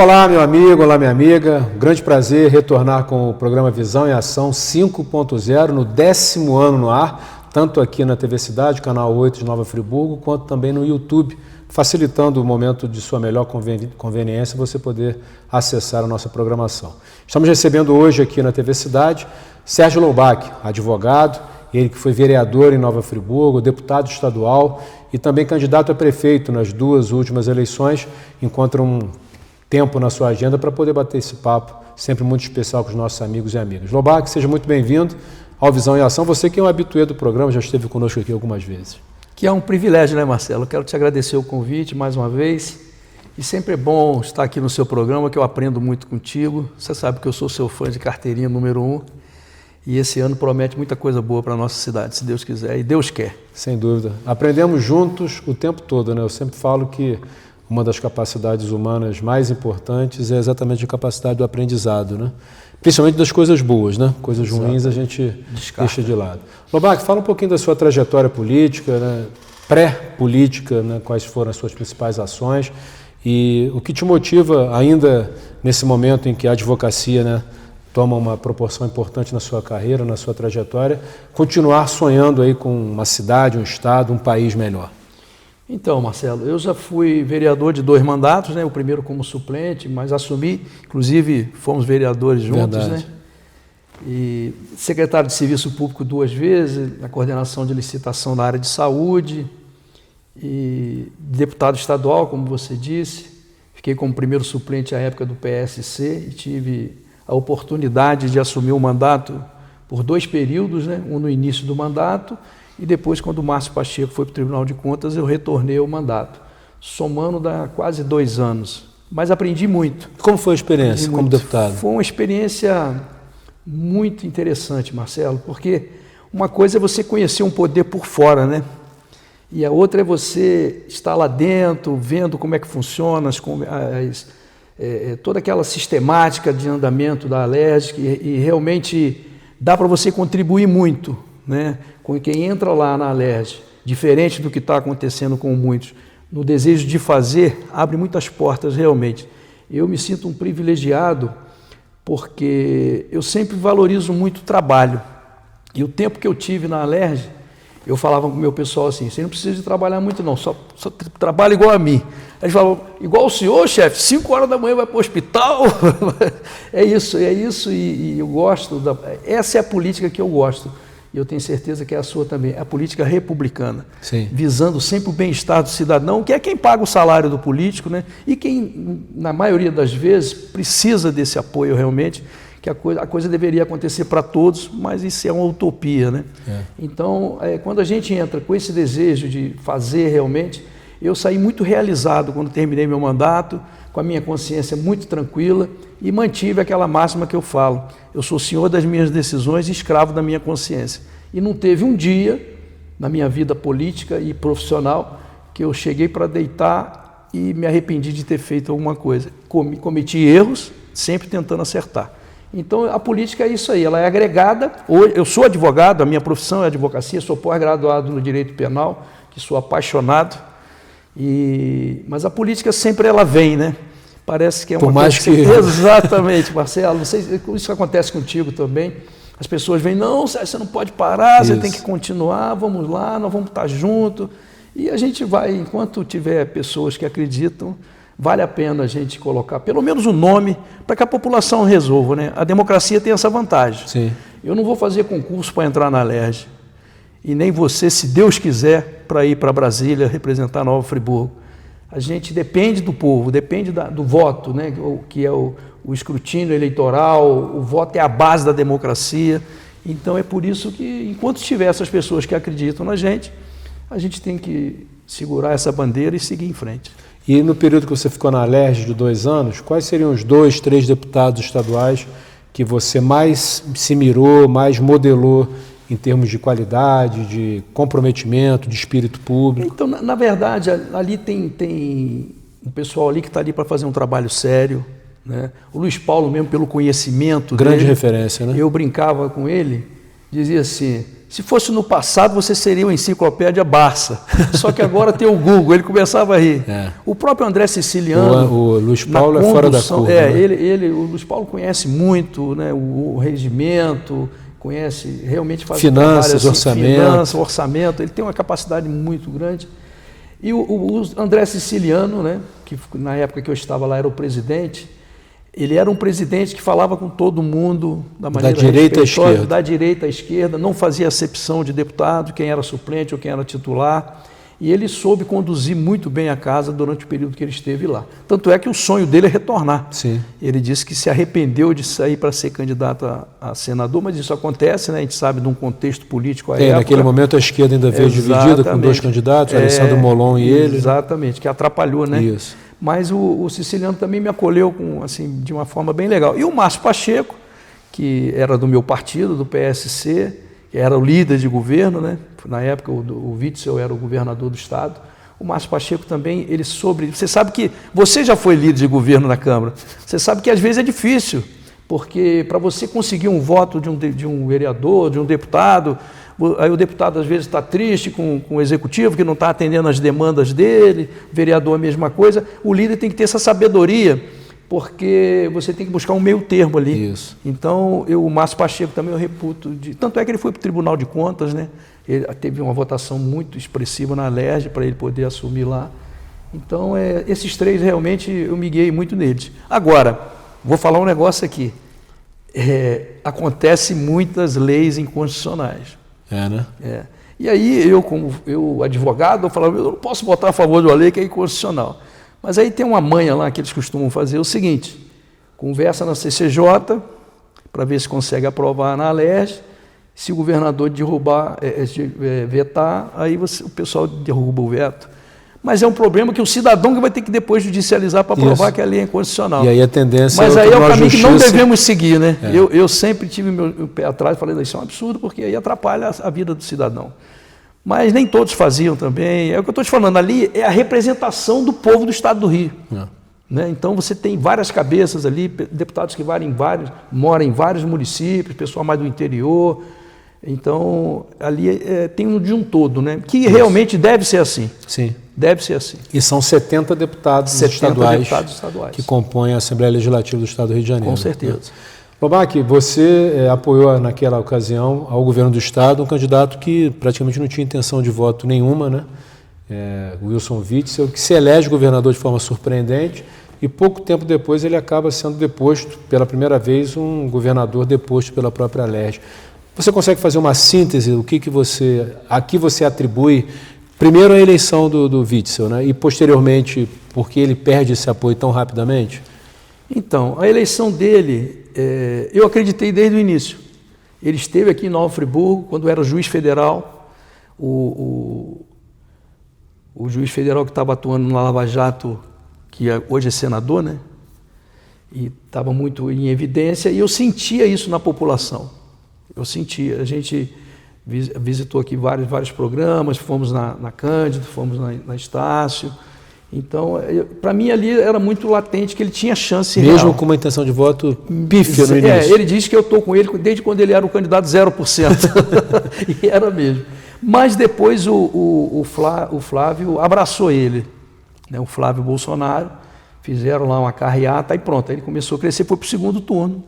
Olá, meu amigo, olá, minha amiga. Um grande prazer retornar com o programa Visão em Ação 5.0 no 10º ano no ar, tanto aqui na TV Cidade, canal 8 de Nova Friburgo, quanto também no YouTube, facilitando o momento de sua melhor conveniência você poder acessar a nossa programação. Estamos recebendo hoje aqui na TV Cidade Sérgio Loubach, advogado, ele que foi vereador em Nova Friburgo, deputado estadual e também candidato a prefeito nas duas últimas eleições, encontra um tempo na sua agenda para poder bater esse papo, sempre muito especial com os nossos amigos e amigas. Loubach, seja muito bem-vindo ao Visão em Ação. Você que é um habituê do programa, já esteve conosco aqui algumas vezes. Que é um privilégio, né, Marcelo? Eu quero te agradecer o convite mais uma vez. E sempre é bom estar aqui no seu programa, que eu aprendo muito contigo. Você sabe que eu sou seu fã de carteirinha número 1. E esse ano promete muita coisa boa para a nossa cidade, se Deus quiser. E Deus quer. Sem dúvida. Aprendemos juntos o tempo todo, né? Eu sempre falo que uma das capacidades humanas mais importantes é exatamente a capacidade do aprendizado, né? Principalmente das coisas boas, né? Coisas ruins a gente deixa de lado. Loubach, fala um pouquinho da sua trajetória política, né? Pré-política, né? Quais foram as suas principais ações e o que te motiva ainda nesse momento em que a advocacia, né, toma uma proporção importante na sua carreira, na sua trajetória, continuar sonhando aí com uma cidade, um estado, um país melhor. Então, Marcelo, eu já fui vereador de 2 mandatos, né? O primeiro como suplente, mas assumi, inclusive fomos vereadores juntos, né? E secretário de Serviço Público 2 vezes, na coordenação de licitação da área de saúde, e deputado estadual, como você disse. Fiquei como primeiro suplente à época do PSC e tive a oportunidade de assumir o mandato por 2 períodos, né? Um no início do mandato, e depois, quando o Márcio Pacheco foi para o Tribunal de Contas, eu retornei ao mandato, somando quase 2 anos. Mas aprendi muito. Como foi a experiência como deputado? Foi uma experiência muito interessante, Marcelo, porque uma coisa é você conhecer um poder por fora, né? E a outra é você estar lá dentro, vendo como é que funciona toda aquela sistemática de andamento da Alerj, e realmente dá para você contribuir muito, né? Com quem entra lá na Alerj, diferente do que está acontecendo com muitos, no desejo de fazer, abre muitas portas realmente. Eu me sinto um privilegiado porque eu sempre valorizo muito o trabalho. E o tempo que eu tive na Alerj, eu falava com o meu pessoal assim: você não precisa de trabalhar muito não, só trabalha igual a mim. Aí eles falavam: igual o senhor, chefe, 5 horas da manhã vai para o hospital? É isso, e eu gosto, essa é a política que eu gosto. E eu tenho certeza que é a sua também, a política republicana. Sim. Visando sempre o bem-estar do cidadão, que é quem paga o salário do político, né? E quem, na maioria das vezes, precisa desse apoio realmente, que a coisa deveria acontecer para todos, mas isso é uma utopia, né? Então, quando a gente entra com esse desejo de fazer realmente, eu saí muito realizado quando terminei meu mandato, com a minha consciência muito tranquila, e mantive aquela máxima que eu falo: eu sou senhor das minhas decisões e escravo da minha consciência. E não teve um dia na minha vida política e profissional que eu cheguei para deitar e me arrependi de ter feito alguma coisa. Cometi erros, sempre tentando acertar. Então a política é isso aí, ela é agregada. Eu sou advogado, a minha profissão é advocacia, sou pós-graduado no direito penal, que sou apaixonado, mas a política sempre ela vem, né? Parece que é uma coisa que... Exatamente, Marcelo, não sei se isso acontece contigo também. As pessoas vêm: não, você não pode parar, você tem que continuar, vamos lá, nós vamos estar juntos. E a gente vai, enquanto tiver pessoas que acreditam, vale a pena a gente colocar pelo menos o nome para que a população resolva, né? A democracia tem essa vantagem. Sim. Eu não vou fazer concurso para entrar na Alerj, e nem você, se Deus quiser, para ir para Brasília representar Nova Friburgo. A gente depende do povo, depende do voto, né? Que é o escrutínio eleitoral, o voto é a base da democracia. Então é por isso que, enquanto tiver essas pessoas que acreditam na gente, a gente tem que segurar essa bandeira e seguir em frente. E no período que você ficou na Alerj de 2 anos, quais seriam os 2, 3 deputados estaduais que você mais se mirou, mais modelou em termos de qualidade, de comprometimento, de espírito público? Então, na verdade, ali tem um pessoal ali que está ali para fazer um trabalho sério, né? O Luiz Paulo mesmo, pelo conhecimento grande dele, referência, né? Eu brincava com ele, dizia assim: se fosse no passado, você seria uma enciclopédia Barça. Só que agora tem o Google, ele começava a rir. O próprio André Siciliano... O Luiz Paulo é fora da curva. O Luiz Paulo conhece muito, né, o regimento, conhece, realmente faz finanças, orçamento, ele tem uma capacidade muito grande. E o André Siciliano, né, que na época que eu estava lá era o presidente, ele era um presidente que falava com todo mundo da maneira respeitosa, da direita à esquerda, não fazia acepção de deputado, quem era suplente ou quem era titular, e ele soube conduzir muito bem a casa durante o período que ele esteve lá. Tanto é que o sonho dele é retornar. Sim. Ele disse que se arrependeu de sair para ser candidato a senador, mas isso acontece, né? A gente sabe de um contexto político à época. Naquele momento a esquerda ainda veio dividida com dois candidatos, Alessandro Molon e ele. Exatamente, que atrapalhou, né? Isso. Mas o Siciliano também me acolheu assim, de uma forma bem legal. E o Márcio Pacheco, que era do meu partido, do PSC, que era o líder de governo, né? Na época o Witzel era o governador do estado. O Márcio Pacheco também, ele Você sabe que você já foi líder de governo na Câmara. Você sabe que às vezes é difícil, porque para você conseguir um voto de um vereador, de um deputado, aí o deputado às vezes está triste com o executivo, que não está atendendo as demandas dele, o vereador a mesma coisa. O líder tem que ter essa sabedoria, porque você tem que buscar um meio termo ali. Isso. Então, o Márcio Pacheco também eu reputo. Tanto é que ele foi para o Tribunal de Contas, né? Ele teve uma votação muito expressiva na Alerj para ele poder assumir lá. Então, esses três realmente eu me guiei muito neles. Agora, vou falar um negócio aqui. Acontece muitas leis inconstitucionais. Né? E aí, eu advogado, eu falava, eu não posso votar a favor de uma lei que é inconstitucional. Mas aí tem uma manha lá que eles costumam fazer o seguinte: conversa na CCJ para ver se consegue aprovar na Alerj. Se o governador vetar, aí o pessoal derruba o veto. Mas é um problema que o cidadão que vai ter que depois judicializar para provar que a lei é inconstitucional. E aí a tendência Mas aí é o caminho que não devemos seguir, né? Eu sempre tive meu pé atrás e falei, isso é um absurdo, porque aí atrapalha a vida do cidadão. Mas nem todos faziam também. É o que eu estou te falando, ali é a representação do povo do estado do Rio. Né? Então você tem várias cabeças ali, deputados que moram em vários municípios, pessoal mais do interior. Então, ali tem um de um todo, né? Que realmente deve ser assim. Sim. Deve ser assim. E são 70 deputados estaduais que compõem a Assembleia Legislativa do Estado do Rio de Janeiro. Com certeza. Lobac, você apoiou naquela ocasião ao governo do Estado um candidato que praticamente não tinha intenção de voto nenhuma, né? Wilson Witzel, que se elege governador de forma surpreendente e pouco tempo depois ele acaba sendo deposto, pela primeira vez, um governador deposto pela própria Alerj. Você consegue fazer uma síntese do que a que você atribui, primeiro a eleição do Witzel, né? E posteriormente, por que ele perde esse apoio tão rapidamente? Então, a eleição dele, eu acreditei desde o início. Ele esteve aqui em Nova Friburgo, quando era juiz federal, o juiz federal que estava atuando na Lava Jato, que hoje é senador, né? E estava muito em evidência, e eu sentia isso na população. Eu sentia. A gente visitou aqui vários programas, fomos na Cândido, fomos na Estácio. Então, para mim ali era muito latente que ele tinha chance mesmo real. Com uma intenção de voto pífia no início. Ele diz que eu estou com ele desde quando ele era o candidato 0%. E era mesmo. Mas depois o Flávio abraçou ele, né? O Flávio Bolsonaro, fizeram lá uma carreata e pronto. Aí ele começou a crescer, foi para o segundo turno.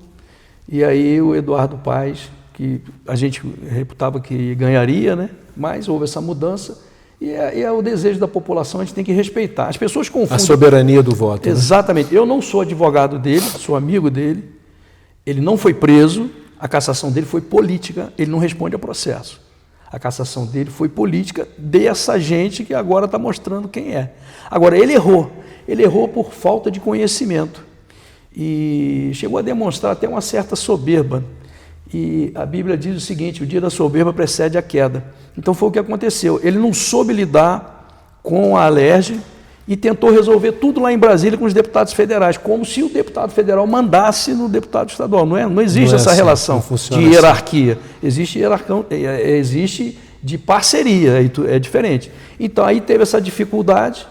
E aí o Eduardo Paes, que a gente reputava que ganharia, né? Mas houve essa mudança. E é o desejo da população, a gente tem que respeitar. As pessoas confundem... A soberania do voto. Exatamente. Né? Eu não sou advogado dele, sou amigo dele. Ele não foi preso, a cassação dele foi política, ele não responde a processo. A cassação dele foi política dessa gente que agora está mostrando quem é. Agora, ele errou. Ele errou por falta de conhecimento. E chegou a demonstrar até uma certa soberba. E a Bíblia diz o seguinte: o dia da soberba precede a queda. Então foi o que aconteceu. Ele não soube lidar com a Alerj e tentou resolver tudo lá em Brasília com os deputados federais, como se o deputado federal mandasse no deputado estadual. Não existe essa relação de hierarquia. Existe de parceria, é diferente. Então aí teve essa dificuldade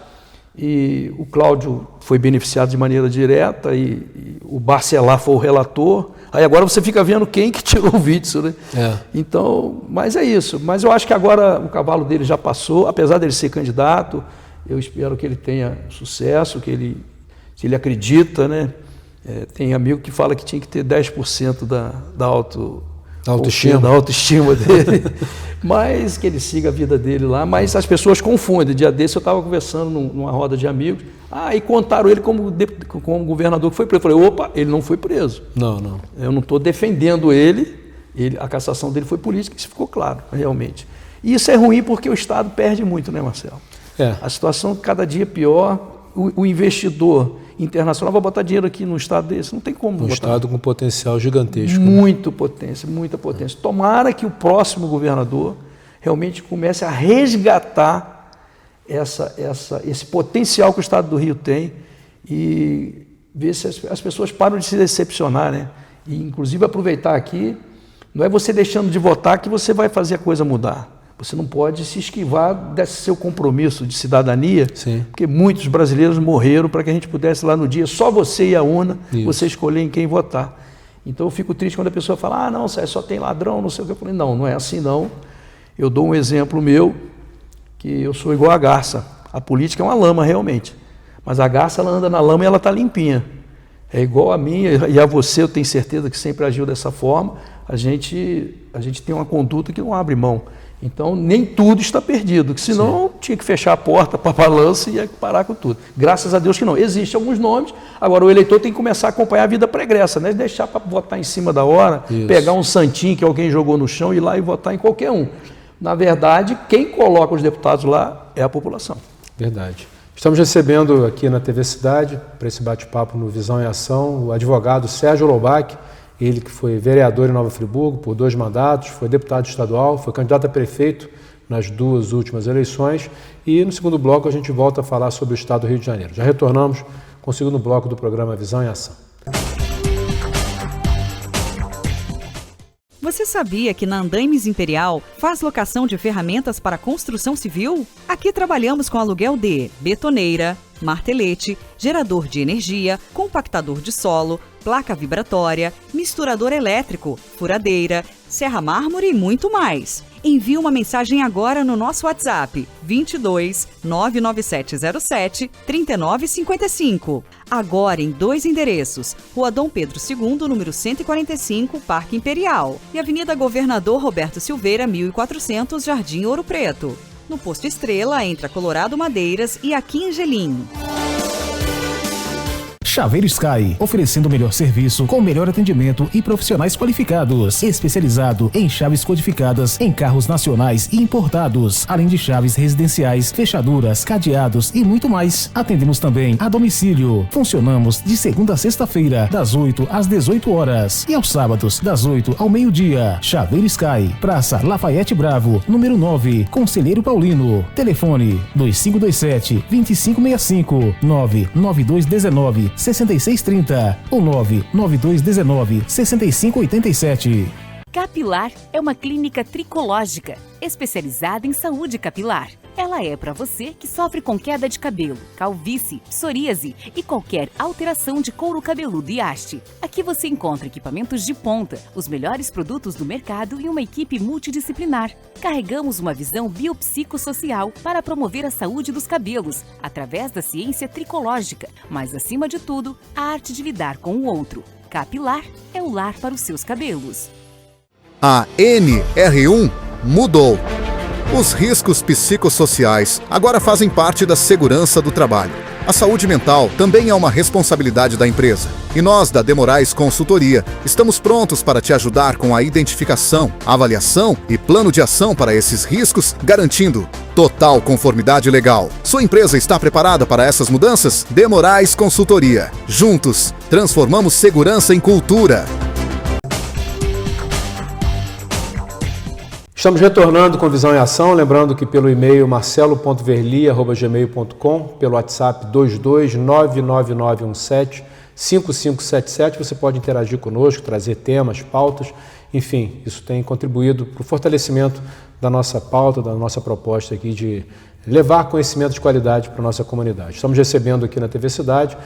e o Cláudio foi beneficiado de maneira direta e o Barcelar foi o relator. Aí agora você fica vendo quem que tirou o Witzel, né? Então, mas é isso. Mas eu acho que agora o cavalo dele já passou, apesar dele ser candidato, eu espero que ele tenha sucesso, que ele acredita, né? Tem amigo que fala que tinha que ter 10% da autoestima dele, mas que ele siga a vida dele lá. Mas as pessoas confundem. Dia desse eu estava conversando numa roda de amigos, e contaram ele como governador que foi preso. Eu falei, opa, ele não foi preso. Não. Eu não estou defendendo ele, a cassação dele foi política, isso ficou claro, realmente. E isso é ruim porque o Estado perde muito, né, Marcelo? A situação cada dia é pior. O investidor internacional vai botar dinheiro aqui no estado desse, não tem como botar. Estado com potencial gigantesco. Muita potência. Tomara que o próximo governador realmente comece a resgatar esse potencial que o estado do Rio tem e ver se as pessoas param de se decepcionar, né? E inclusive aproveitar aqui, não é você deixando de votar que você vai fazer a coisa mudar. Você não pode se esquivar desse seu compromisso de cidadania, porque muitos brasileiros morreram para que a gente pudesse lá no dia, só você e a urna, você escolher em quem votar. Então eu fico triste quando a pessoa fala, não, só tem ladrão, não sei o que. Eu falei, não é assim não. Eu dou um exemplo meu, que eu sou igual a garça. A política é uma lama realmente, mas a garça ela anda na lama e ela está limpinha. É igual a mim e a você, eu tenho certeza que sempre agiu dessa forma. A gente tem uma conduta que não abre mão. Então, nem tudo está perdido, que senão tinha que fechar a porta para a balança e ia parar com tudo. Graças a Deus que não. Existem alguns nomes, agora o eleitor tem que começar a acompanhar a vida pregressa, né? Deixar para votar em cima da hora, pegar um santinho que alguém jogou no chão e ir lá e votar em qualquer um. Na verdade, quem coloca os deputados lá é a população. Verdade. Estamos recebendo aqui na TV Cidade, para esse bate-papo no Visão em Ação, o advogado Sérgio Loubach, ele que foi vereador em Nova Friburgo por 2 mandatos, foi deputado estadual, foi candidato a prefeito nas 2 últimas eleições e no segundo bloco a gente volta a falar sobre o estado do Rio de Janeiro. Já retornamos com o segundo bloco do programa Visão em Ação. Você sabia que na Andaimes Imperial faz locação de ferramentas para construção civil? Aqui trabalhamos com aluguel de betoneira, martelete, gerador de energia, compactador de solo, placa vibratória, misturador elétrico, furadeira, serra mármore e muito mais. Envie uma mensagem agora no nosso WhatsApp 22 99707 3955. Agora em 2 endereços, Rua Dom Pedro II, número 145, Parque Imperial, e Avenida Governador Roberto Silveira, 1400, Jardim Ouro Preto. No Posto Estrela, entre a Colorado Madeiras e a Quingelim. Chaveiro Sky, oferecendo o melhor serviço, com o melhor atendimento e profissionais qualificados. Especializado em chaves codificadas em carros nacionais e importados, além de chaves residenciais, fechaduras, cadeados e muito mais. Atendemos também a domicílio. Funcionamos de segunda a sexta-feira, das 8 às 18 horas e aos sábados, das 8 ao meio-dia. Chaveiro Sky, Praça Lafayette Bravo, número 9, Conselheiro Paulino. Telefone 2527-2565, 99219-6630 ou 99219-6587. Capilar é uma clínica tricológica, especializada em saúde capilar. Ela é para você que sofre com queda de cabelo, calvície, psoríase e qualquer alteração de couro cabeludo e haste. Aqui você encontra equipamentos de ponta, os melhores produtos do mercado e uma equipe multidisciplinar. Carregamos uma visão biopsicossocial para promover a saúde dos cabelos, através da ciência tricológica, mas acima de tudo, a arte de lidar com o outro. Capilar é o lar para os seus cabelos. A NR1 mudou. Os riscos psicossociais agora fazem parte da segurança do trabalho. A saúde mental também é uma responsabilidade da empresa. E nós, da De Moraes Consultoria, estamos prontos para te ajudar com a identificação, avaliação e plano de ação para esses riscos, garantindo total conformidade legal. Sua empresa está preparada para essas mudanças? De Moraes Consultoria. Juntos, transformamos segurança em cultura. Estamos retornando com Visão em Ação, lembrando que pelo e-mail marcelo.verli@gmail.com, pelo WhatsApp 22999175577, você pode interagir conosco, trazer temas, pautas, enfim, isso tem contribuído para o fortalecimento da nossa pauta, da nossa proposta aqui de levar conhecimento de qualidade para a nossa comunidade. Estamos recebendo aqui na TV Cidade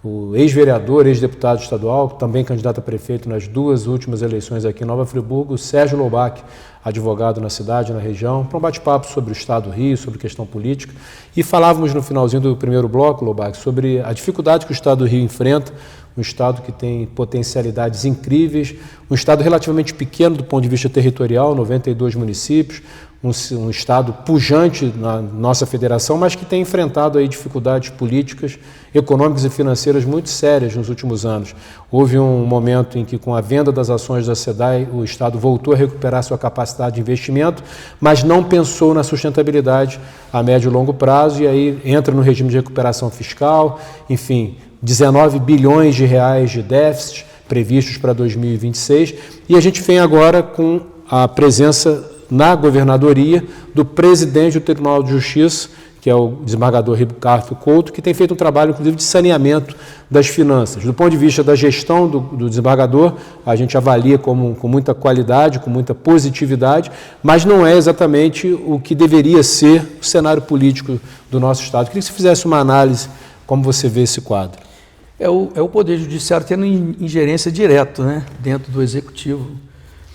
o ex-vereador, ex-deputado estadual, também candidato a prefeito nas 2 últimas eleições aqui em Nova Friburgo, Sérgio Loubach, advogado na cidade, na região, para um bate-papo sobre o Estado do Rio, sobre questão política. E falávamos no finalzinho do primeiro bloco, Loubach, sobre a dificuldade que o Estado do Rio enfrenta, um Estado que tem potencialidades incríveis, um Estado relativamente pequeno do ponto de vista territorial, 92 municípios, um Estado pujante na nossa federação, mas que tem enfrentado aí dificuldades políticas, econômicas e financeiras muito sérias nos últimos anos. Houve um momento em que, com a venda das ações da SEDAI, o Estado voltou a recuperar sua capacidade de investimento, mas não pensou na sustentabilidade a médio e longo prazo, e aí entra no regime de recuperação fiscal, enfim, 19 bilhões de reais de déficit previstos para 2026, e a gente vem agora com a presença na governadoria do presidente do Tribunal de Justiça, que é o desembargador Ricardo Couto, que tem feito um trabalho, inclusive, de saneamento das finanças. Do ponto de vista da gestão do desembargador, a gente avalia com muita qualidade, com muita positividade, mas não é exatamente o que deveria ser o cenário político do nosso Estado. Queria que você fizesse uma análise, como você vê esse quadro. É o Poder Judiciário tendo ingerência direta, né, dentro do Executivo.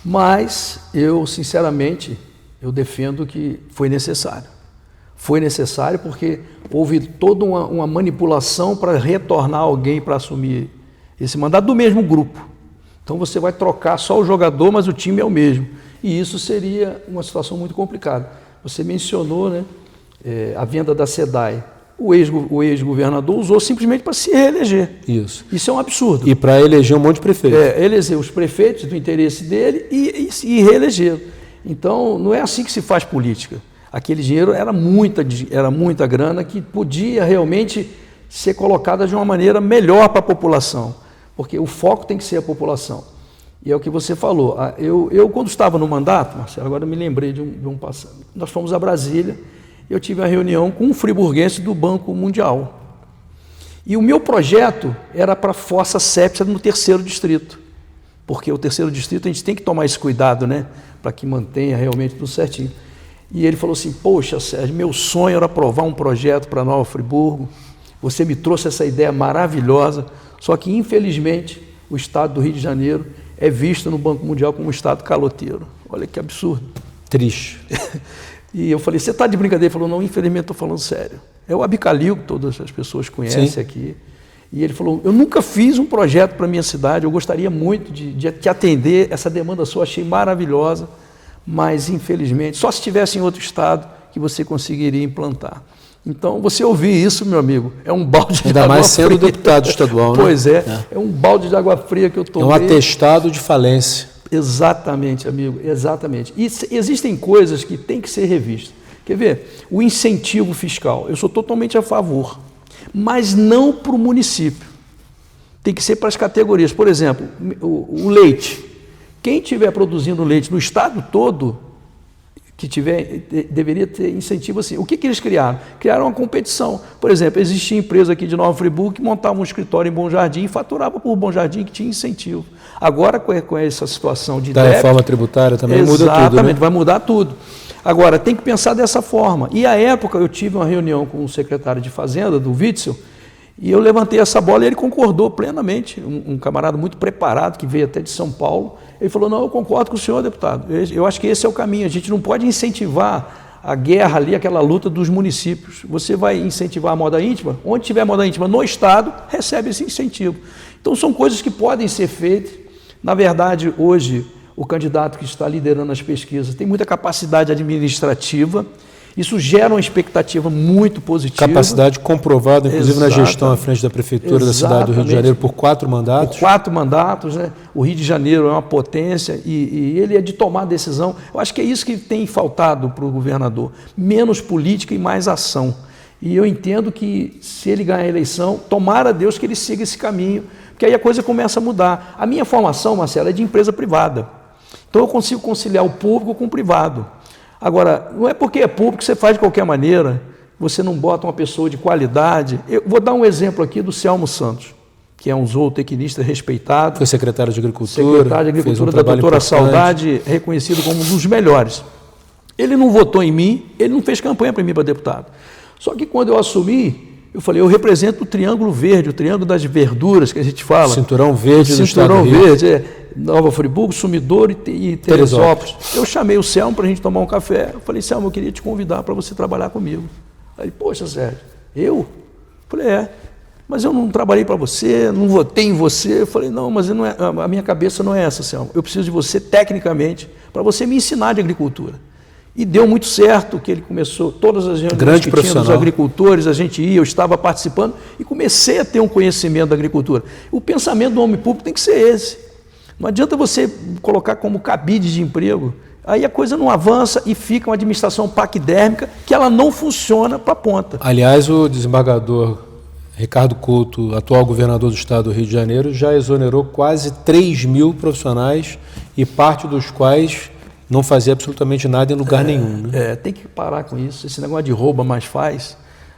Mas eu, sinceramente, eu defendo que foi necessário. Foi necessário porque houve toda uma manipulação para retornar alguém para assumir esse mandato do mesmo grupo. Então você vai trocar só o jogador, mas o time é o mesmo. E isso seria uma situação muito complicada. Você mencionou, né, a venda da SEDAI. O ex-governador usou simplesmente para se reeleger. Isso é um absurdo. E para eleger um monte de prefeitos. Eleger os prefeitos do interesse dele e reeleger. Então, não é assim que se faz política. Aquele dinheiro era muita grana que podia realmente ser colocada de uma maneira melhor para a população. Porque o foco tem que ser a população. E é o que você falou. Eu quando estava no mandato, Marcelo, agora eu me lembrei de um passado. Nós fomos a Brasília. Eu tive uma reunião com um friburguense do Banco Mundial. E o meu projeto era para a fossa séptica no 3º distrito. Porque o 3º distrito a gente tem que tomar esse cuidado, né? Para que mantenha realmente tudo certinho. E ele falou assim, poxa, Sérgio, meu sonho era aprovar um projeto para Nova Friburgo. Você me trouxe essa ideia maravilhosa. Só que, infelizmente, o Estado do Rio de Janeiro é visto no Banco Mundial como um Estado caloteiro. Olha que absurdo. Triste. E eu falei, você está de brincadeira? Ele falou, não, infelizmente estou falando sério. É o Abicalil, que todas as pessoas conhecem. Sim. Aqui. E ele falou, eu nunca fiz um projeto para a minha cidade, eu gostaria muito de te atender, essa demanda sua achei maravilhosa, mas infelizmente, só se estivesse em outro estado que você conseguiria implantar. Então, você ouvir isso, meu amigo, é um balde de água fria. Ainda mais sendo deputado estadual, né? Pois é um balde de água fria que eu tomei. É um atestado de falência. Exatamente, amigo, exatamente. E existem coisas que têm que ser revistas. Quer ver? O incentivo fiscal, eu sou totalmente a favor, mas não para o município. Tem que ser para as categorias. Por exemplo, o leite. Quem estiver produzindo leite no estado todo, deveria ter incentivo assim. O que eles criaram? Criaram uma competição. Por exemplo, existia empresa aqui de Nova Friburgo que montava um escritório em Bom Jardim e faturava por Bom Jardim, que tinha incentivo. Agora, com essa situação de da reforma tributária também muda tudo, né? Exatamente, vai mudar tudo. Agora, tem que pensar dessa forma. E à época, eu tive uma reunião com o secretário de Fazenda, do Witzel, e eu levantei essa bola e ele concordou plenamente, um camarada muito preparado, que veio até de São Paulo. Ele falou, não, eu concordo com o senhor, deputado, eu acho que esse é o caminho, a gente não pode incentivar a guerra ali, aquela luta dos municípios. Você vai incentivar a moda íntima, onde tiver moda íntima no estado, recebe esse incentivo. Então são coisas que podem ser feitas. Na verdade, hoje, o candidato que está liderando as pesquisas tem muita capacidade administrativa. Isso gera uma expectativa muito positiva. Capacidade comprovada, inclusive na gestão à frente da Prefeitura da cidade do Rio de Janeiro por 4 mandatos. Por 4 mandatos, né? O Rio de Janeiro é uma potência e ele é de tomar decisão. Eu acho que é isso que tem faltado para o governador. Menos política e mais ação. E eu entendo que se ele ganhar a eleição, tomara a Deus que ele siga esse caminho, porque aí a coisa começa a mudar. A minha formação, Marcelo, é de empresa privada. Então eu consigo conciliar o público com o privado. Agora, não é porque é público que você faz de qualquer maneira, você não bota uma pessoa de qualidade. Eu vou dar um exemplo aqui do Selmo Santos, que é um zootecnista respeitado. Foi secretário de Agricultura. Secretário de Agricultura da doutora Saudade, reconhecido como um dos melhores. Ele não votou em mim, ele não fez campanha para mim para deputado. Só que quando eu assumi, eu falei, eu represento o Triângulo Verde, o Triângulo das Verduras, que a gente fala. Cinturão Verde do Estado Cinturão do Rio. Verde, Nova Friburgo, Sumidouro e Teresópolis. Eu chamei o Selmo para a gente tomar um café. Eu falei, Selmo, eu queria te convidar para você trabalhar comigo. Aí ele, poxa, Sérgio, eu? Eu falei, mas eu não trabalhei para você, não votei em você. Eu falei, não, mas não é, a minha cabeça não é essa, Selmo. Eu preciso de você tecnicamente para você me ensinar de agricultura. E deu muito certo que ele começou, todas as reuniões que tinha dos agricultores, a gente ia, eu estava participando e comecei a ter um conhecimento da agricultura. O pensamento do homem público tem que ser esse. Não adianta você colocar como cabide de emprego, aí a coisa não avança e fica uma administração paquidérmica que ela não funciona para a ponta. Aliás, o desembargador Ricardo Couto, atual governador do estado do Rio de Janeiro, já exonerou quase 3 mil profissionais e parte dos quais não fazia absolutamente nada em lugar nenhum. Né? Tem que parar com isso. Esse negócio de rouba mais faz,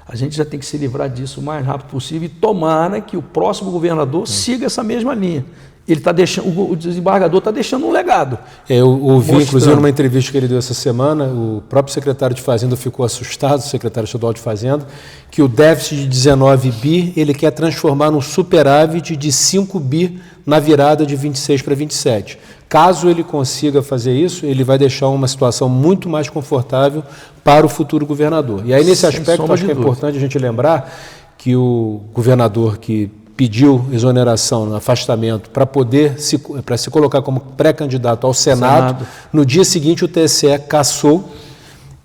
a gente já tem que se livrar disso o mais rápido possível e tomara que o próximo governador siga essa mesma linha. Ele tá deixando, o desembargador está deixando um legado. Eu ouvi, inclusive, numa entrevista que ele deu essa semana, o próprio secretário de Fazenda ficou assustado, o secretário estadual de Fazenda, que o déficit de 19 bi ele quer transformar num superávit de 5 bi na virada de 26 para 27. Caso ele consiga fazer isso, ele vai deixar uma situação muito mais confortável para o futuro governador. E aí, nesse aspecto, acho que é importante a gente lembrar que o governador que pediu exoneração, afastamento, para se colocar como pré-candidato ao Senado. No dia seguinte o TSE cassou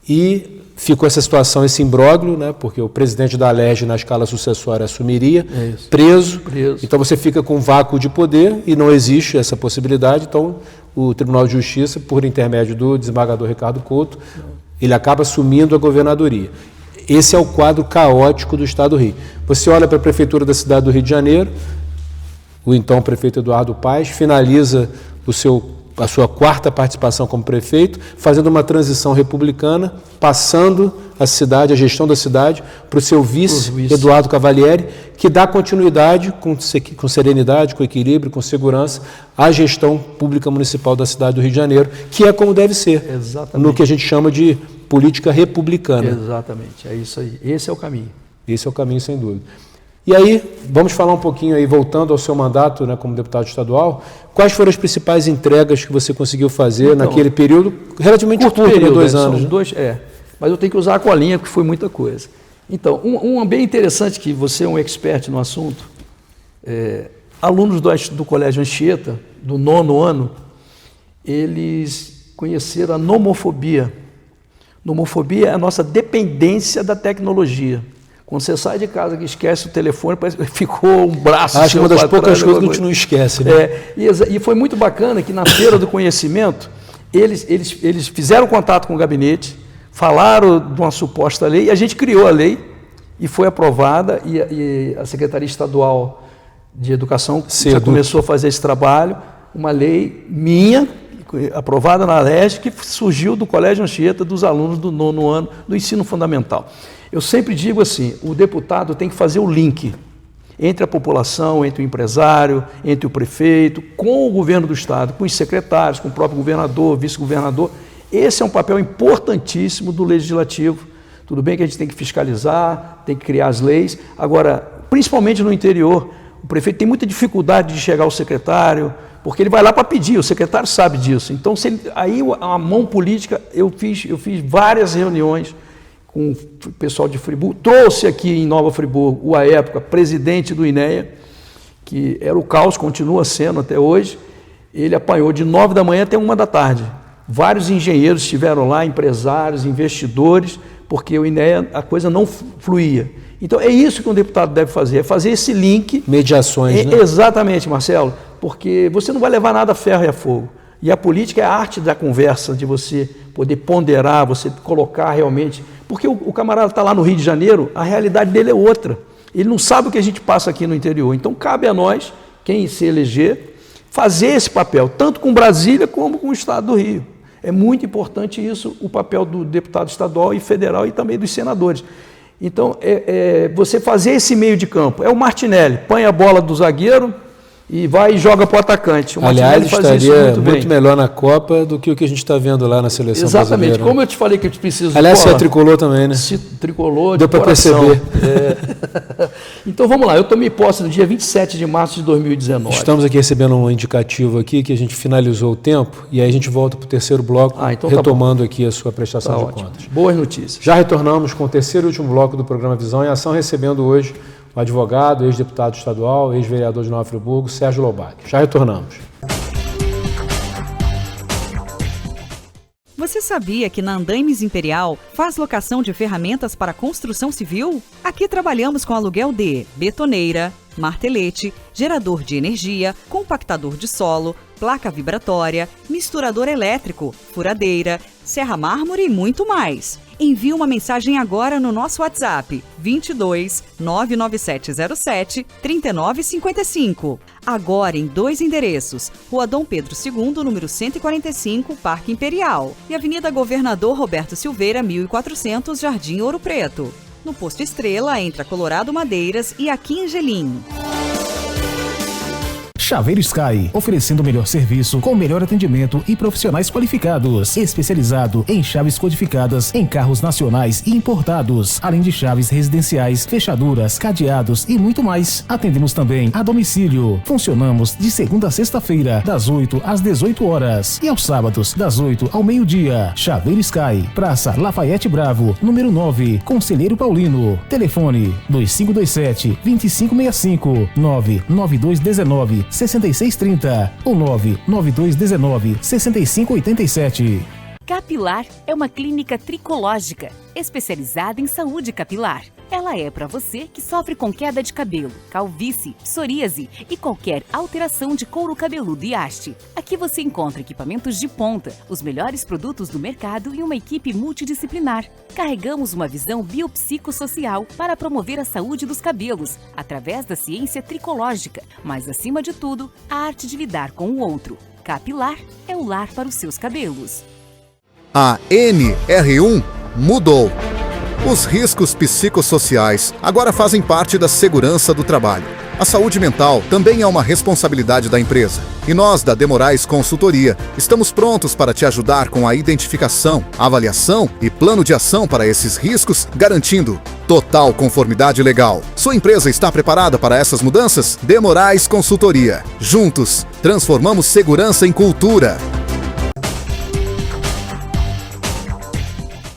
e ficou essa situação, esse imbróglio, né, porque o presidente da Alerj na escala sucessória assumiria, preso. Então você fica com um vácuo de poder e não existe essa possibilidade, então o Tribunal de Justiça, por intermédio do desembargador Ricardo Couto, ele acaba assumindo a governadoria. Esse é o quadro caótico do Estado do Rio. Você olha para a Prefeitura da cidade do Rio de Janeiro, o então prefeito Eduardo Paes finaliza a sua quarta participação como prefeito, fazendo uma transição republicana, passando a gestão da cidade, para o seu vice, Eduardo Cavalieri, que dá continuidade com serenidade, com equilíbrio, com segurança, à gestão pública municipal da cidade do Rio de Janeiro, que é como deve ser, no que a gente chama de política republicana. Exatamente, é isso aí. Esse é o caminho. Esse é o caminho, sem dúvida. E aí, vamos falar um pouquinho aí, voltando ao seu mandato, né, como deputado estadual, quais foram as principais entregas que você conseguiu fazer naquele período relativamente curto, período, 2 anos? Mas eu tenho que usar a colinha, porque foi muita coisa. Então, um bem interessante, que você é um expert no assunto, alunos do Colégio Anchieta, do 9º ano, eles conheceram a nomofobia. Nomofobia é a nossa dependência da tecnologia. Quando você sai de casa que esquece o telefone, parece que ficou um braço. Acho que é uma das poucas coisas que a gente não esquece, né? E foi muito bacana que na Feira do Conhecimento, eles fizeram contato com o gabinete, falaram de uma suposta lei, e a gente criou a lei e foi aprovada, e a Secretaria Estadual de Educação já começou a fazer esse trabalho, uma lei minha, aprovada na Alerj, que surgiu do Colégio Anchieta, dos alunos do 9º ano do ensino fundamental. Eu sempre digo assim, o deputado tem que fazer o link entre a população, entre o empresário, entre o prefeito, com o governo do estado, com os secretários, com o próprio governador, vice-governador. Esse é um papel importantíssimo do legislativo. Tudo bem que a gente tem que fiscalizar, tem que criar as leis. Agora, principalmente no interior, o prefeito tem muita dificuldade de chegar ao secretário, porque ele vai lá para pedir, o secretário sabe disso. Então, aí a mão política, eu fiz várias reuniões com o pessoal de Friburgo, trouxe aqui em Nova Friburgo, à época, presidente do INEA, que era o caos, continua sendo até hoje. Ele apanhou de 9 da manhã até 1 da tarde. Vários engenheiros estiveram lá, empresários, investidores, porque o INEA, a coisa não fluía. Então, é isso que um deputado deve fazer, é fazer esse link. Mediações, né? Exatamente, Marcelo, porque você não vai levar nada a ferro e a fogo. E a política é a arte da conversa, de você poder ponderar, você colocar realmente... Porque o camarada está lá no Rio de Janeiro, a realidade dele é outra. Ele não sabe o que a gente passa aqui no interior. Então, cabe a nós, quem se eleger, fazer esse papel, tanto com Brasília como com o Estado do Rio. É muito importante isso, o papel do deputado estadual e federal e também dos senadores. Então, você fazer esse meio de campo. É o Martinelli, põe a bola do zagueiro, e vai e joga para o atacante. O Aliás, Martinelli estaria muito melhor na Copa do que o que a gente está vendo lá na seleção Exatamente. brasileira. Como eu te falei que a gente precisa Aliás, você é tricolor também, né? Tricolor de Deu para perceber. Então vamos lá, eu tomei posse no dia 27 de março de 2019. Estamos aqui recebendo um indicativo aqui que a gente finalizou o tempo e aí a gente volta para o terceiro bloco, então retomando aqui a sua prestação de ótimo. contas. Boas notícias. Já retornamos com o terceiro e último bloco do programa Visão em Ação, recebendo hoje o advogado, ex-deputado estadual, ex-vereador de Nova Friburgo, Sérgio Lobac. Já retornamos. Você sabia que na Andaimes Imperial faz locação de ferramentas para construção civil? Aqui trabalhamos com aluguel de betoneira, martelete, gerador de energia, compactador de solo, placa vibratória, misturador elétrico, furadeira, serra mármore e muito mais. Envie uma mensagem agora no nosso WhatsApp 22 99707 3955. Agora em 2 endereços, Rua Dom Pedro II, número 145, Parque Imperial, e Avenida Governador Roberto Silveira, 1400, Jardim Ouro Preto. No Posto Estrela, entre a Colorado Madeiras e a Quingelim. Chaveiro Sky, oferecendo o melhor serviço com o melhor atendimento e profissionais qualificados, especializado em chaves codificadas em carros nacionais e importados, além de chaves residenciais, fechaduras, cadeados e muito mais. Atendemos também a domicílio. Funcionamos de segunda a sexta-feira, das 8 às 18 horas e aos sábados, das 8 ao meio-dia. Chaveiro Sky, Praça Lafayette Bravo, número 9, Conselheiro Paulino. Telefone 2527-2565, 99219-6630 ou 99219-6587. Capilar é uma clínica tricológica, especializada em saúde capilar. Ela é para você que sofre com queda de cabelo, calvície, psoríase e qualquer alteração de couro cabeludo e haste. Aqui você encontra equipamentos de ponta, os melhores produtos do mercado e uma equipe multidisciplinar. Carregamos uma visão biopsicossocial para promover a saúde dos cabelos, através da ciência tricológica, mas acima de tudo, a arte de lidar com o outro. Capilar é o lar para os seus cabelos. A NR1 mudou. Os riscos psicossociais agora fazem parte da segurança do trabalho. A saúde mental também é uma responsabilidade da empresa. E nós, da Demorais Consultoria, estamos prontos para te ajudar com a identificação, avaliação e plano de ação para esses riscos, garantindo total conformidade legal. Sua empresa está preparada para essas mudanças? Demorais Consultoria. Juntos, transformamos segurança em cultura.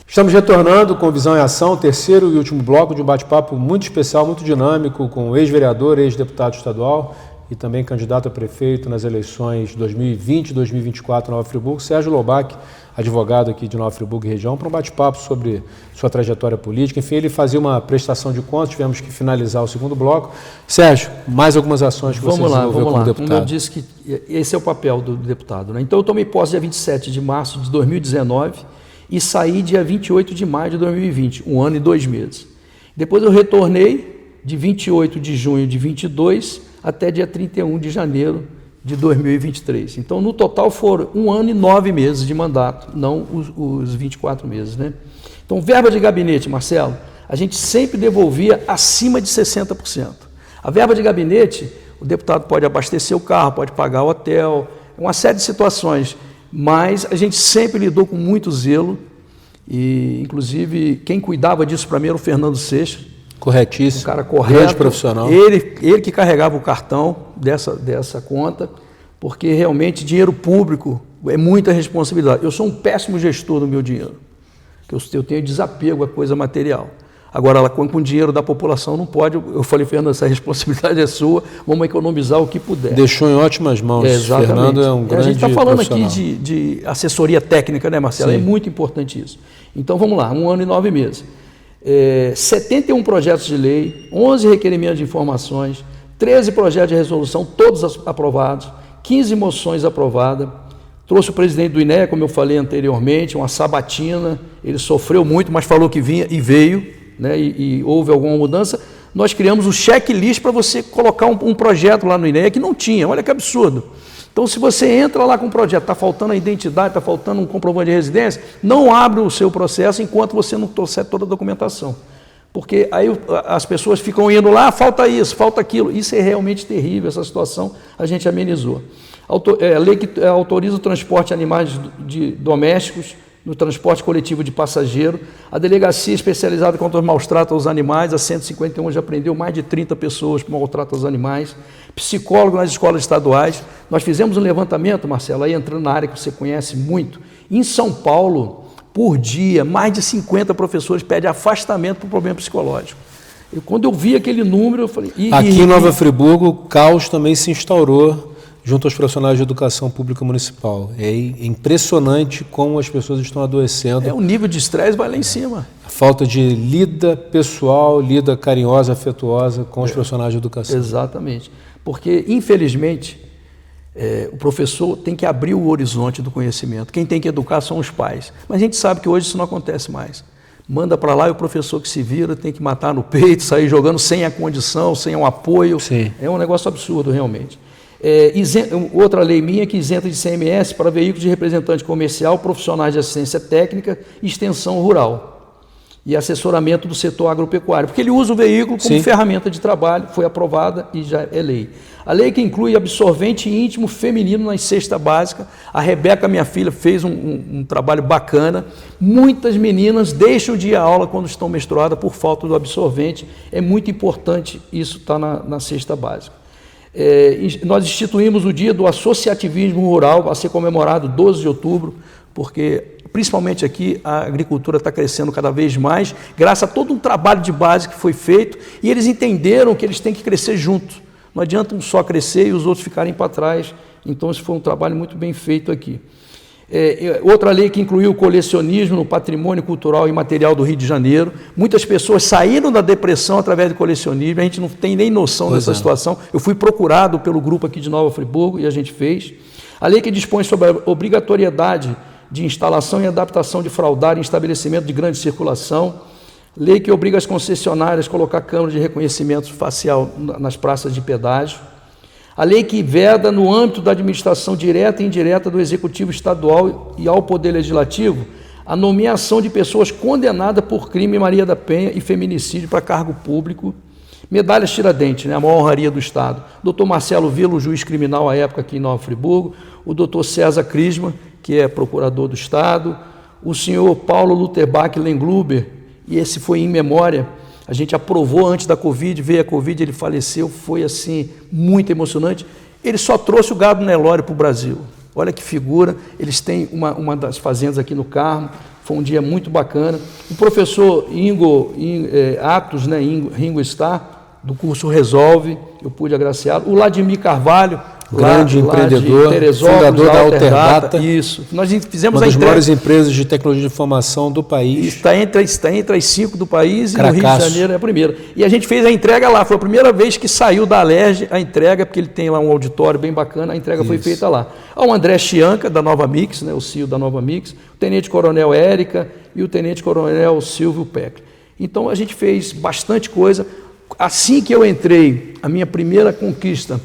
Estamos retornando com Visão em Ação, terceiro e último bloco de um bate-papo muito especial, muito dinâmico, com o ex-vereador, ex-deputado estadual e também candidato a prefeito nas eleições 2020 e 2024 em Nova Friburgo, Sérgio Lobac, advogado aqui de Nova Friburgo e região, para um bate-papo sobre sua trajetória política. Enfim, ele fazia uma prestação de contas, tivemos que finalizar o segundo bloco. Sérgio, mais algumas ações que você desenvolveu como deputado. Como eu disse que esse é o papel do deputado, né? Então eu tomei posse dia 27 de março de 2019, e saí dia 28 de maio de 2020, 1 ano e 2 meses. Depois eu retornei de 28 de junho de 22 até dia 31 de janeiro de 2023. Então, no total foram 1 ano e 9 meses de mandato, não os 24 meses, né? Então, verba de gabinete, Marcelo, a gente sempre devolvia acima de 60%. A verba de gabinete, o deputado pode abastecer o carro, pode pagar o hotel, uma série de situações. Mas a gente sempre lidou com muito zelo e, inclusive, quem cuidava disso para mim era o Fernando Seixas. Corretíssimo. Um cara correto. Grande profissional. Ele que carregava o cartão dessa conta, porque realmente dinheiro público é muita responsabilidade. Eu sou um péssimo gestor do meu dinheiro, porque eu tenho desapego à coisa material. Agora, com o dinheiro da população não pode. Eu falei, Fernando, essa responsabilidade é sua, vamos economizar o que puder. Deixou em ótimas mãos. Exatamente. Fernando é um grande profissional. A gente está falando aqui de assessoria técnica, né, Marcelo? Sim. É muito importante isso. Então, vamos lá, 1 ano e 9 meses. 71 projetos de lei, 11 requerimentos de informações, 13 projetos de resolução, todos aprovados, 15 moções aprovadas. Trouxe o presidente do INEA, como eu falei anteriormente, uma sabatina. Ele sofreu muito, mas falou que vinha e veio. Né, e houve alguma mudança, nós criamos o checklist para você colocar um projeto lá no INEA que não tinha, olha que absurdo. Então, se você entra lá com um projeto, está faltando a identidade, está faltando um comprovante de residência, não abre o seu processo enquanto você não trouxer toda a documentação. Porque aí as pessoas ficam indo lá, falta isso, falta aquilo. Isso é realmente terrível, essa situação a gente amenizou. A lei que autoriza o transporte de animais domésticos, no transporte coletivo de passageiro. A delegacia especializada contra os maus tratos aos animais, a 151, já prendeu mais de 30 pessoas por maltrato aos animais. Psicólogo nas escolas estaduais. Nós fizemos um levantamento, Marcelo, aí entrando na área que você conhece muito. Em São Paulo, por dia, mais de 50 professores pedem afastamento por problema psicológico. Quando eu vi aquele número, eu falei... Aqui em Nova Friburgo, o caos também se instaurou junto aos profissionais de educação pública municipal. É impressionante como as pessoas estão adoecendo. O nível de estresse vai lá em cima. A falta de lida pessoal, lida carinhosa, afetuosa com os profissionais de educação. Exatamente. Porque, infelizmente, o professor tem que abrir o horizonte do conhecimento. Quem tem que educar são os pais. Mas a gente sabe que hoje isso não acontece mais. Manda para lá e o professor que se vira tem que matar no peito, sair jogando sem a condição, sem o apoio. Sim. É um negócio absurdo, realmente. Outra lei minha que isenta de CMS para veículos de representante comercial, profissionais de assistência técnica e extensão rural. E assessoramento do setor agropecuário, porque ele usa o veículo como ferramenta de trabalho, foi aprovada e já é lei. A lei que inclui absorvente íntimo feminino na cesta básica. A Rebeca, minha filha, fez um trabalho bacana. Muitas meninas deixam de ir à aula quando estão menstruadas por falta do absorvente. É muito importante isso estar na cesta básica. Nós instituímos o dia do associativismo rural, a ser comemorado 12 de outubro, porque principalmente aqui a agricultura está crescendo cada vez mais, graças a todo um trabalho de base que foi feito, e eles entenderam que eles têm que crescer juntos. Não adianta um só crescer e os outros ficarem para trás. Então, esse foi um trabalho muito bem feito aqui. Outra lei que incluiu o colecionismo no patrimônio cultural e material do Rio de Janeiro. Muitas pessoas saíram da depressão através do colecionismo, a gente não tem nem noção dessa situação. Eu fui procurado pelo grupo aqui de Nova Friburgo e a gente fez. A lei que dispõe sobre a obrigatoriedade de instalação e adaptação de fraudário em estabelecimento de grande circulação. Lei que obriga as concessionárias a colocar câmeras de reconhecimento facial nas praças de pedágio. A lei que veda, no âmbito da administração direta e indireta do Executivo Estadual e ao Poder Legislativo, a nomeação de pessoas condenadas por crime Maria da Penha e feminicídio para cargo público. Medalhas Tiradentes, a maior honraria do Estado. Dr. Marcelo Vila, juiz criminal à época aqui em Nova Friburgo. O Dr. César Crisma, que é procurador do Estado. O senhor Paulo Luterbach Lengluber, e esse foi em memória. A gente aprovou antes da Covid, veio a Covid, ele faleceu, foi assim, muito emocionante. Ele só trouxe o gado Nelore para o Brasil. Olha que figura, eles têm uma das fazendas aqui no Carmo, foi um dia muito bacana. O professor Ringo Starr, do curso Resolve, eu pude agraciá-lo. O Vladimir Carvalho, grande empreendedor, fundador da Alterdata. Isso. Nós fizemos uma das maiores empresas de tecnologia de informação do país. Está entre as 5 do país. Cracaço. E no Rio de Janeiro é a primeira. E a gente fez a entrega lá. Foi a primeira vez que saiu da Alerj a entrega, porque ele tem lá um auditório bem bacana. A entrega foi feita lá. O André Chianca, da Nova Mix, o CEO da Nova Mix, o tenente-coronel Érica e o tenente-coronel Silvio Peck. Então a gente fez bastante coisa. Assim que eu entrei, a minha primeira conquista...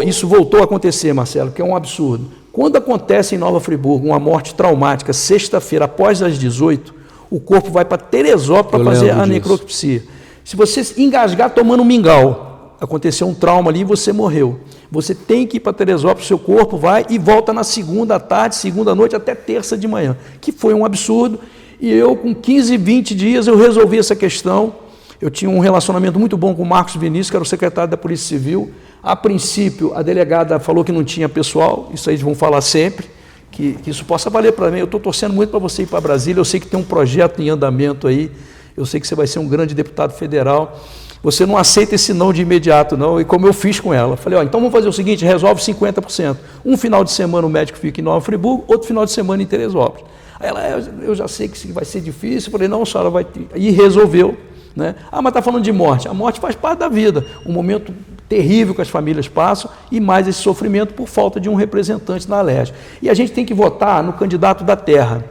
Isso voltou a acontecer, Marcelo, que é um absurdo. Quando acontece em Nova Friburgo uma morte traumática, sexta-feira, após as 18, o corpo vai para Teresópolis para fazer a necropsia. Se você engasgar tomando mingau, aconteceu um trauma ali e você morreu. Você tem que ir para Teresópolis, seu corpo vai e volta na segunda à tarde, segunda à noite, até terça de manhã, que foi um absurdo. E eu, com 15, 20 dias, eu resolvi essa questão. Eu tinha um relacionamento muito bom com o Marcos Vinícius, que era o secretário da Polícia Civil. A princípio, a delegada falou que não tinha pessoal, isso aí eles vão falar sempre, que isso possa valer para mim. Eu estou torcendo muito para você ir para Brasília, eu sei que tem um projeto em andamento aí, eu sei que você vai ser um grande deputado federal. Você não aceita esse não de imediato, não, e como eu fiz com ela. Falei, então vamos fazer o seguinte, resolve 50%. Um final de semana o médico fica em Nova Friburgo, outro final de semana em Teresópolis. Aí ela, eu já sei que vai ser difícil. Eu falei, não, a senhora vai ter. E resolveu. Né? Mas está falando de morte. A morte faz parte da vida, um momento terrível que as famílias passam e mais esse sofrimento por falta de um representante na Alerj. E a gente tem que votar no candidato da terra.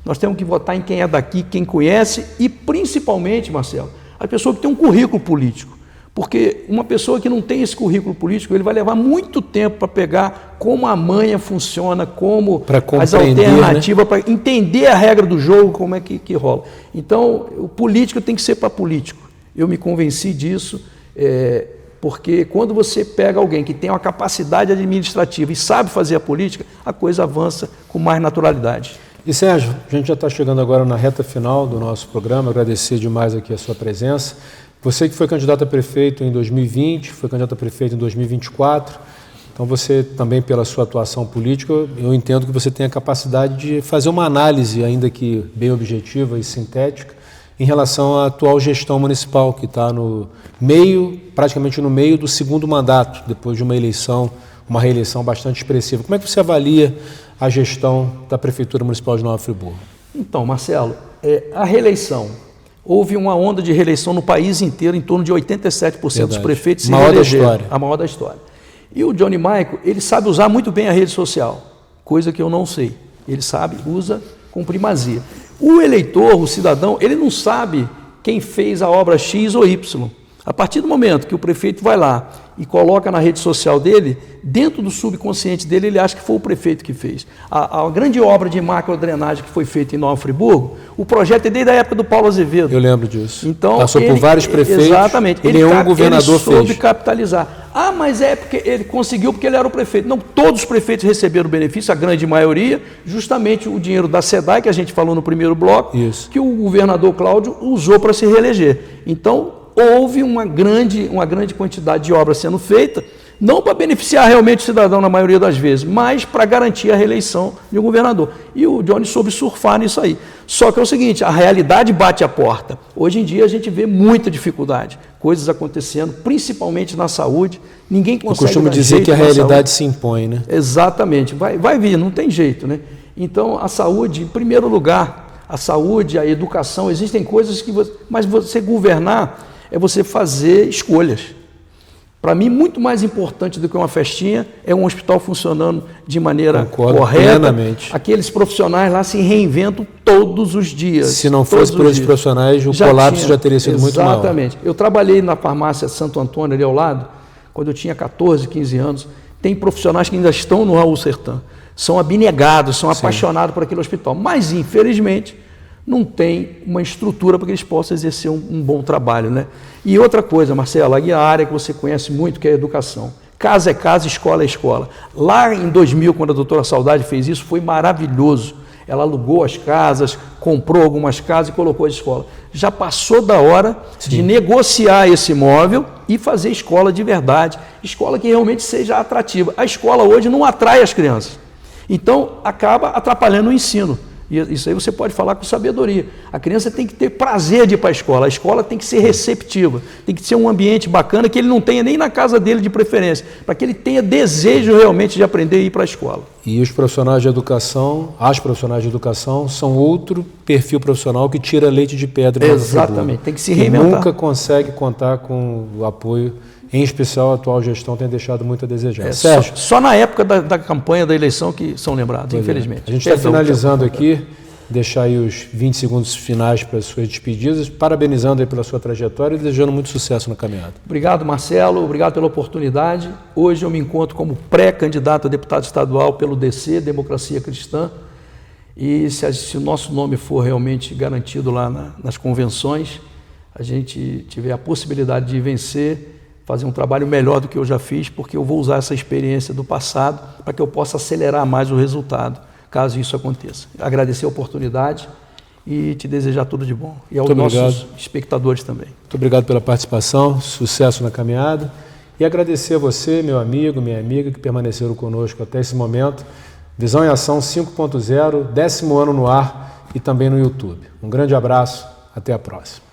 Nós temos que votar em quem é daqui, quem conhece e principalmente, Marcelo, a pessoa que tem um currículo político. Porque uma pessoa que não tem esse currículo político, ele vai levar muito tempo para pegar como a manha funciona, como as alternativas, né? Para entender a regra do jogo, como é que rola. Então, o político tem que ser para político. Eu me convenci disso, porque quando você pega alguém que tem uma capacidade administrativa e sabe fazer a política, a coisa avança com mais naturalidade. E Sérgio, a gente já está chegando agora na reta final do nosso programa, agradecer demais aqui a sua presença. Você que foi candidato a prefeito em 2020, foi candidato a prefeito em 2024, então você também, pela sua atuação política, eu entendo que você tem a capacidade de fazer uma análise, ainda que bem objetiva e sintética, em relação à atual gestão municipal, que está no meio, praticamente no meio do segundo mandato, depois de uma eleição, uma reeleição bastante expressiva. Como é que você avalia a gestão da Prefeitura Municipal de Nova Friburgo? Então, Marcelo, a reeleição, houve uma onda de reeleição no país inteiro, em torno de 87% dos prefeitos se reelegeram. A maior da história. E o Johnny Maico, ele sabe usar muito bem a rede social, coisa que eu não sei. Ele sabe, usa com primazia. O eleitor, o cidadão, ele não sabe quem fez a obra X ou Y. A partir do momento que o prefeito vai lá e coloca na rede social dele, dentro do subconsciente dele, ele acha que foi o prefeito que fez. A grande obra de macrodrenagem que foi feita em Nova Friburgo, o projeto é desde a época do Paulo Azevedo. Eu lembro disso. Então, passou por vários prefeitos. Exatamente. E nenhum governador fez. Ele soube capitalizar. Ah, mas é porque ele conseguiu porque ele era o prefeito. Não, todos os prefeitos receberam benefício, a grande maioria, justamente o dinheiro da SEDAI, que a gente falou no primeiro bloco, isso, que o governador Cláudio usou para se reeleger. Então, houve uma grande quantidade de obras sendo feita, não para beneficiar realmente o cidadão na maioria das vezes, mas para garantir a reeleição de um governador. E o Johnny soube surfar nisso aí. Só que é o seguinte, a realidade bate a porta. Hoje em dia a gente vê muita dificuldade, coisas acontecendo, principalmente na saúde, ninguém consegue. Eu costumo dizer que a realidade se impõe, né? Exatamente, vai vir, não tem jeito, né? Então a saúde, em primeiro lugar, a saúde, a educação, existem coisas que mas você governar é você fazer escolhas. Para mim, muito mais importante do que uma festinha é um hospital funcionando de maneira correta. Plenamente. Aqueles profissionais lá se reinventam todos os dias. Se não fosse por esses profissionais, o colapso já teria sido muito maior. Exatamente. Eu trabalhei na farmácia Santo Antônio, ali ao lado, quando eu tinha 14, 15 anos. Tem profissionais que ainda estão no Raul Sertã. São abnegados, são apaixonados por aquele hospital. Mas, infelizmente, não tem uma estrutura para que eles possam exercer um bom trabalho, né? E outra coisa, Marcelo, aí a área que você conhece muito, que é a educação. Casa é casa, escola é escola. Lá em 2000, quando a doutora Saudade fez isso, foi maravilhoso. Ela alugou as casas, comprou algumas casas e colocou a escola. Já passou da hora de negociar esse imóvel e fazer escola de verdade, escola que realmente seja atrativa. A escola hoje não atrai as crianças, então acaba atrapalhando o ensino. E isso aí você pode falar com sabedoria. A criança tem que ter prazer de ir para a escola tem que ser receptiva, tem que ser um ambiente bacana que ele não tenha nem na casa dele de preferência, para que ele tenha desejo realmente de aprender e ir para a escola. E os profissionais de educação, as profissionais de educação, são outro perfil profissional que tira leite de pedra. Exatamente, tem que se reinventar. Nunca consegue contar com o apoio, em especial a atual gestão tem deixado muito a desejar. Sérgio, só na época da campanha da eleição que são lembrados, infelizmente. A gente está finalizando aqui, deixar aí os 20 segundos finais para as suas despedidas, parabenizando aí pela sua trajetória e desejando muito sucesso na caminhada. Obrigado, Marcelo, obrigado pela oportunidade. Hoje eu me encontro como pré-candidato a deputado estadual pelo DC, Democracia Cristã, e se o nosso nome for realmente garantido lá nas convenções, a gente tiver a possibilidade de vencer, fazer um trabalho melhor do que eu já fiz, porque eu vou usar essa experiência do passado para que eu possa acelerar mais o resultado, caso isso aconteça. Agradecer a oportunidade e te desejar tudo de bom. E aos nossos espectadores também. Muito obrigado pela participação, sucesso na caminhada. E agradecer a você, meu amigo, minha amiga, que permaneceram conosco até esse momento. Visão em Ação 5.0, 10º ano no ar e também no YouTube. Um grande abraço, até a próxima.